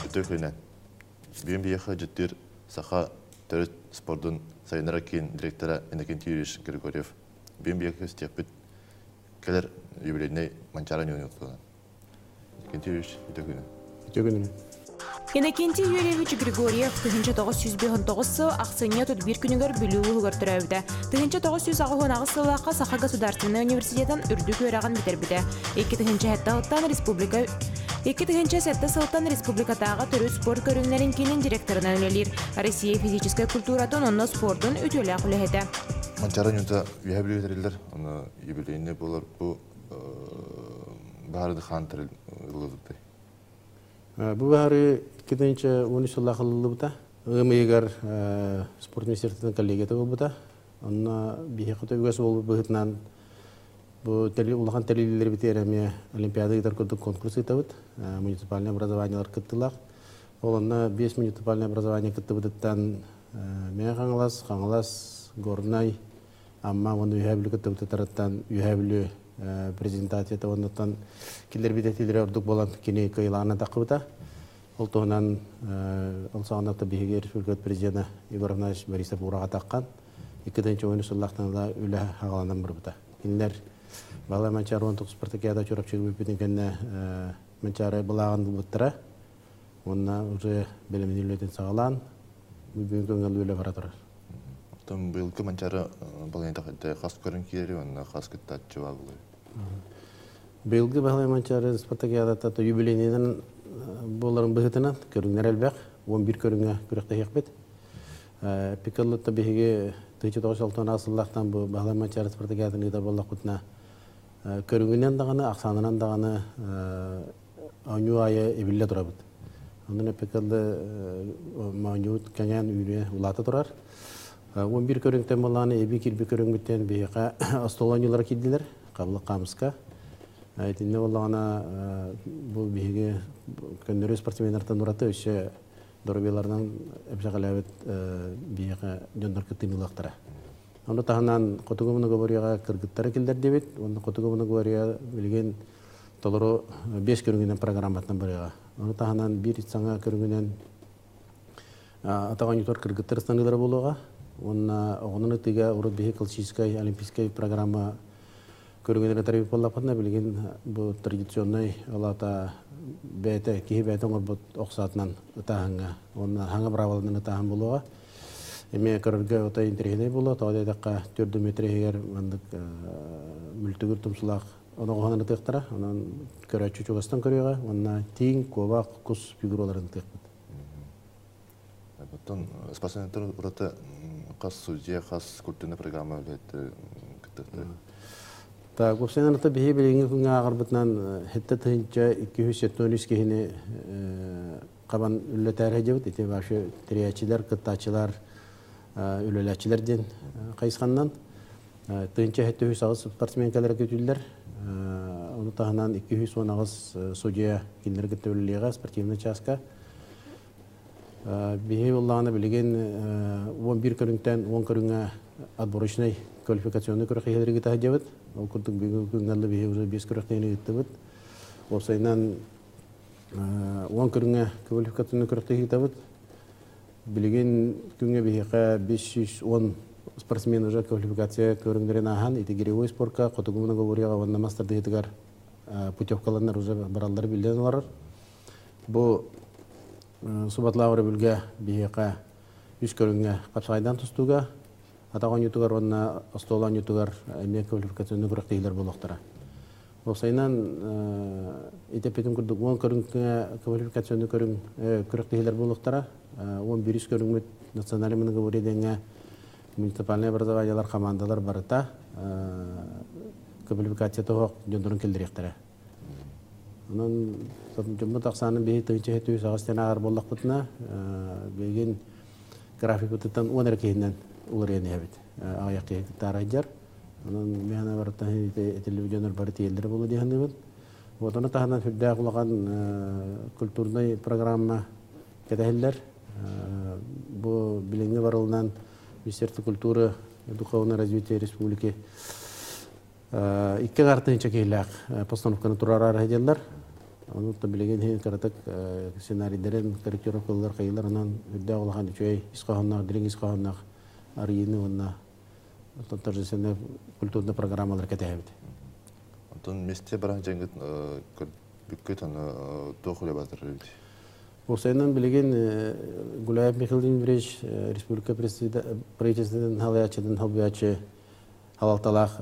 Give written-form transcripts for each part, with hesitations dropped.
Өтөкөнен. Бүйін бейеқі жүттер сақа төрет спордың сайынара кейін директора Иннокентий Юрьевич Григорьев. Бүйін бейеқі степпіт кәлер юбилейный манчара не ұнықтыған. Иннокентий Юрьевич, өтөкөнен. Өтөкөнен. Иннокентий Юрьевич Григорьев 1999 аксыня тут бир күнүгөр бүлүү көртөрөбүдө. 1990 сылакка Саха государственный университетин үрдү көрөгөн битербиде. 2007 сылтан республикатага төрү спорт көрүңнөрүн кенин директоруна өлелир. Россия физическая культуратын онно спорттун өтөлө акылыхете. Манчара нюнта юбилейдерлер, оны юбилейне болар бу баарды хан тирил ылгызыпты. Бу бары 2013 жылы кылынды. Ымыгар спорт министрлигинин коллегияты болбута. Онна бихекте үгөс болуп быгытнан бу улахан телевизиялер битереме олимпиадалар көрдүк конкурс итебит. Муниципальное образованиелар кыттылак. Олонна 5 муниципальное образование кыттыбыттан мен каңалас горнай амма оны үйәбілі кыттыбыты тараттан үйәбілі презентацияты оннаттан килер битетилер ордук болан кини кыйлаана такыбыта. Ол тоғынан ол сағанақта бігер Республикат президенті Егор Иванович Борисов урага таккан. 2010 жыллақтан да үлі ағаландан бұрбыта. Кинлер бала манчар 19 спартакиада чурап чыгып бүтүнкенне манчары былаган бұттыра. Онна уже белемин үйлөтен сағалан бүгүн көңүл үлө бара турар. Там быйылкы манчары балайын тақыды қас көрін кейдері, онна қас күттатчы бағылы. Быйылкы бала манчары спартакиада таты юбилейнеден боларын бұғытынан көріңнер әлбәқ, 11 көріңе күректі хекбет. Пикаллытта бігеге 1996 асыллақтан бұл бағлай манчары спартакиадын ұйдар болақ құтына көріңінен дағаны, ақсанынан дағаны ауну айы ебілі тұрабыд. Онын пикалды мауниут кәнен үйіне ұлаты тұрар. 11 көріңтен болағаны эби кирби көріңгіттен бігеға астоланилар келділер, қабылы қамысқа. Айтинне болағана бұл бейге көндері спортсменлерден ұраты өші дұрбелардан әпшағаләбет бейге жондар күттімілақтыра. Оны тағынан Қотығымыны говорияға кіргіттары келдер дебет. Оны Қотығымыны говория білген толыру 5 көріңінен программатынан біріға. Оны тағынан бір саңа көріңінен атаған ютор кіргіттар станылары болуға. Оның өттіге ұрыт бейге классическай, олимпийскай программа көріңінері тариф болапатына білген бұл традиционный олата бәйті, кейі бәйті оңыр бұл оқсатынан ұтағанға, оны хаңа бравалынан ұтаған болуға. Еме көрірге ұта интерегіне болу, таудай даққа 4 метр егер мүлтігір тұмсылақ оны оғанын ұтықтыра, онын көрәтші чуғастан көріға, онына тейін, ковақ, құс фигураларын ұтықпыд. Бұттан спасенеттер ұраты қас судья, қас күлтіні программа өлетті күттіқті. Көпсенен ата бейе біліңі күнге ағырбытынан хетті тұхынша 270 кейіні қабан үлі тәрі жауыд. Ете башы тіриячилер, қыттачылар, үліләчілерден қайысқаннан. Тұхынша хетті 100 спортсменкалар көтілдер. Оны тағынан 210 судья келдер күтті үлілеға, спортивный часка. Бейе болағына білген 11 көріңтен 10 көріңе отборочный квалификационный көріқ ехелері кеті жауыд. Ол күрдік бүгінгі бейе уже 5 көріқтейіне кетті бұд. Осайынан 10 көріңе квалификационный көріқтей кетті бұд. Білген күнге бейеға 510 спортсмен уже квалификация көріңдерін аған. Еті геревой спортқа, Қотығымына говорияға онна мастарды етігер путевкаланар уже баралдары білден оларыр. Бұл Субатлауыры білге бейеға 100 көріңе қапсағайдан тұстуға. Атаған ютугар онна астолан ютугар эме квалификационный көрөктейлер болоктара. Осайнан этепетин күрдүк 10 көрүнгө квалификационный көрөктейлер болоктара. 11 көрүнгөт национальный муниципалитетинге муниципальный образованиялар командалар барыта квалификация тоок жондорун келдиректер. Анан жоммо таксанын бейи тыйча хетүү сагастан агар боллакпытына беген график өтөтөн 10 эркейинен уларыны ябыт. Аяққа тарайдар. Анан мена бартан телевизионер бар тиелдер болу дегенде. Вот аны тахынан фидда кулаган культурный программа кетелер. Бу билеңге барылган Министерство культуры духовное развитие республики. Икки гартынча кейлак постановканы турарар хеделлар. Onu da bilegen hen karatak ssenariyleren korrektировкалар кайылар анан үрдә улган чөй искаһаннак дирин искаһаннак арыйны онна торжественный культурный программалар кетәбит. Антон месте баран жеңгет бүккөт аны тохуле батырып. Осыйнан билеген Гулаев Михаил Владимирович республика правительственный халаячыдан халбячы Халалталах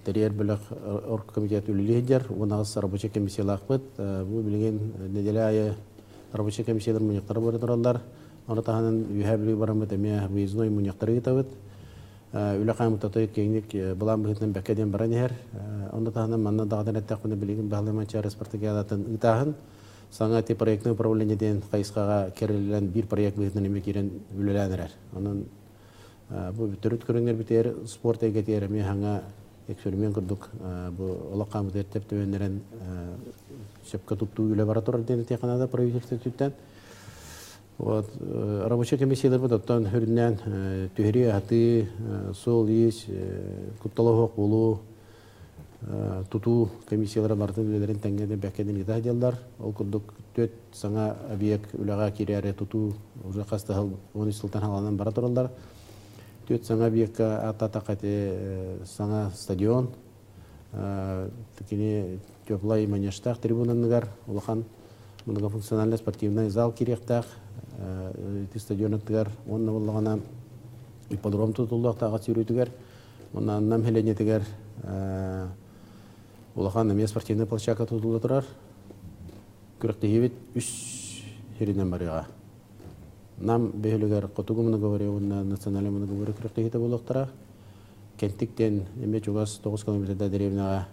терьер бүлек оргкомитет үлелейдер, онағыз рабочий комиссиялақ бұд. Бұл білген неделяйы рабочий комиссиялар мұнияқтары бөрі тұралар. Оны тағанын үйәбілі барамыд әме выездной мұнияқтары етавыд. Үлі қаймытаты кеңдік бұлан бұғытын бәккеден баран ер. Оны тағанын манна дағадан әттәқ бұны білген бағылыманча респортагиялатын ұтағын. Саңа те проектный управлениеден қайысқаға керілілен бір проект бұғытын әме керен үлеләнірер. Бұл түріт көріңдер бітер спорт әйгетері мен хаңа эксперимент күрдік. Бұл олаққамы дәрттеп төбенлерін сөпкі тұтту үлі бара тұрар дені теканада правительство түттен. Рабочий комиссиялар бұл оттан хүрінен түйірі аты, сол ес, күтталығы қолу, тұту комиссиялары бардың үлелерін тәңгені бәккеден ета делдар. Ол күрдік төт саңа объект үліға керері тұту ұжы қасты 10 сылтан халанан бара тұралдар. Төт саңа объектка ата-тақаты саңа стадион, тікіне теплай манештақ трибунанығар, олақан многофункциональный спортивный зал керектақ, стадионыттығар, онына болағана ипподром тұтылдақ тағат сүйрейтігер, онна нам хеленетігер, олақан әме спортивный площадка тұтылды тұрар, күректігебет 3 херінен барыға. Нам бейлигер котугумны говорю на национальном договоре крепких болоқтара. Кенттиктен эме чугас 9 километрда деревняга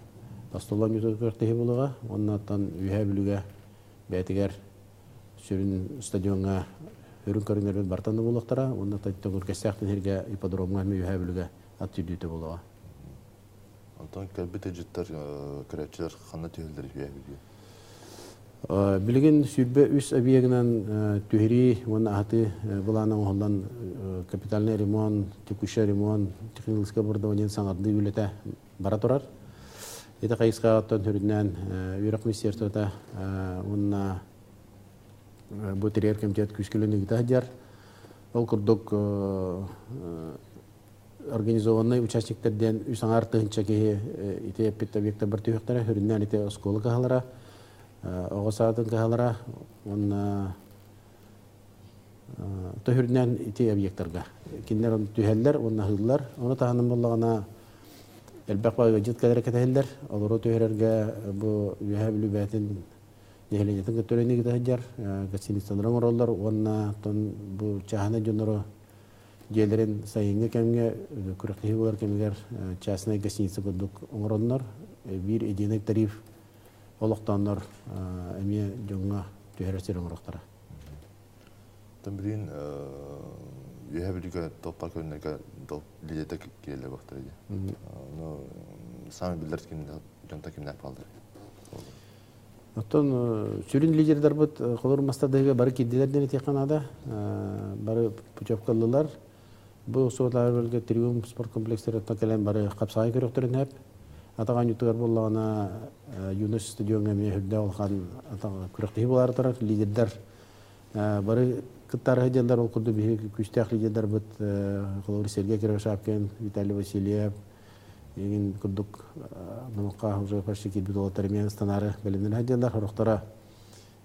Астолан ютур крепких болога. Оннан үйә бүлүгә бәтигер сүрүн стадионга өрүн көрүнөрүн бартанды болоқтара. Оннан тагыр кестактын херге ипподромга үйә бүлүгә аттүдүтө болога. Антон кәлбете життер көрәчеләр ханна түйелдер үйә бүлүгә. Билген сүрбе үс объектынан түйри, оны аты бұланың оғылдан капитальный ремонт, текущий ремонт, технический оборудование саңарды үлеті бара тұрар. Еті қайысқа аттан түрінен үйрек министерствода онына бұтырер комитет күшкіліні гіта дер. Ол күрдік организованный участниктерден үс аңар тұхынша кейі ете әппетті объекта бір түйіқтары, хүрінен ете осколы қағалара. Оғасатын кағалара, оны төхірінен ити объекттарға. Кендер оны түйәлілер, оны ғылылар. Оны тағаным болағына әлбәқ бағыға жет кәдері кәтәлілер. Олыру түйірерге бұл үйә білі бәтін ехеленетін көттөрені кәтәлілер. Гостиництандырың оралар. Оны бұл чағаны жоныры жерлерін сайынғы кәмге күріқтегі болар кәмгер часынай гостиницы көдік оңыронлар. Bir единік тариф олықтандар әме жоңға түйәрестерін ұрықтары. Тәмбірін үйә білігі толпар көрінерге лидеті келі бақтыр еді. Сами білдер жонта кемнәк балдыр. Оттан сүрін лидердар бұд қолыр мастардығы бары кедделерден етеқанада, бары пучапқалылар. Бұл соғытлары бөлге трибун спорт комплекстері кәлем бары қапсағай көріқтерін әп. Атаған ютугар болағына юнос стадионға мен хүрді олған күріқтегі болары тұрар, лидердар. Бары күттары хеделдар ол күрді бейгі күштәқ лидердар бұд қолыр Сергей Кировшапкен, Виталий Васильев, егін күрдік намыққа уже почти кетбет олаттары мен станары бәлемден хеделдар. Хорықтара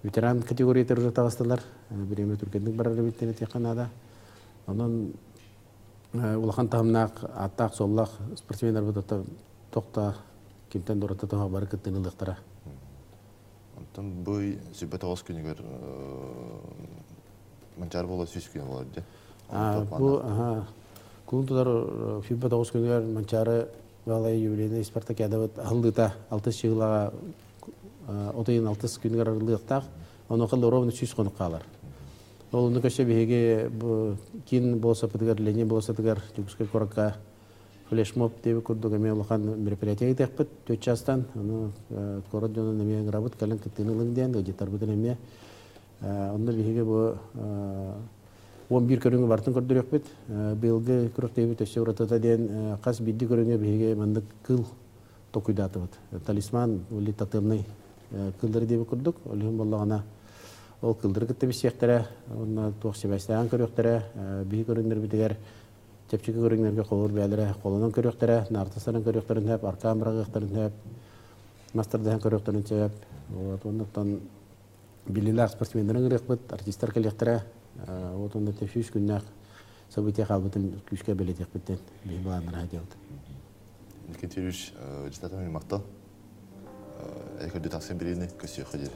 ветеран категориятер уже тағыстылар. Біреме түркендік барары беттен етеқанада. Онын олған тағымнақ, аттақ, соллақ спортсмендер бұд тоқта кемтен дұраты тоға бары күттің ұлықтара. Антон бұй сүбет оғыз күнігер манчар бола сүйс күні болады. Бұл күлін тұдар сүбет оғыз күнігер манчары бағалай юбилейні Спартакиада бұд ақылдыта 6 шығылаға отайын 6 күнігер ұлықтақ, оны қылды ровны сүйс қонық қалар. Ол ұнды көші бейге кейін болса пұтығар, лене болса тұғар, жүкіске қораққа флешмоб деп күрдік әме олған мероприятия етекпіт, 4 частан, қорат жонын әме ғырабыт кәлін күттігін ұлыңден, ғыдеттар бұтын әме. Онды бейге бұл 11 көрүнгө бартын көрдүрөк бит. Быйылгы күрөктөбүт өсө уратата ден кас бидди көрүнгө биге мандык кыл токуйдаты бит. Талисман ули татылны кылдыр деп көрдүк. Олим боллагана ол кылдыр кытты бисектере, онна туак себестен көрөктөрө би көрүнгөр битигер Тепчики көрүнгөргө колор бәлере, колонон көрөктөрө, нартасынан көрөктөрүн хеп, аркамбырагыктарын хеп, мастерден көрөктөрүн чеп, вот ондуктан билилер спортсмендерин рекбит, артисттер коллекторы, вот онда тепшүш күннәк события калбытын күчкө белетек биттен би баландар хадият. Никен Тюриш житатан мактал. Экерде таксен берени көсөй ходир.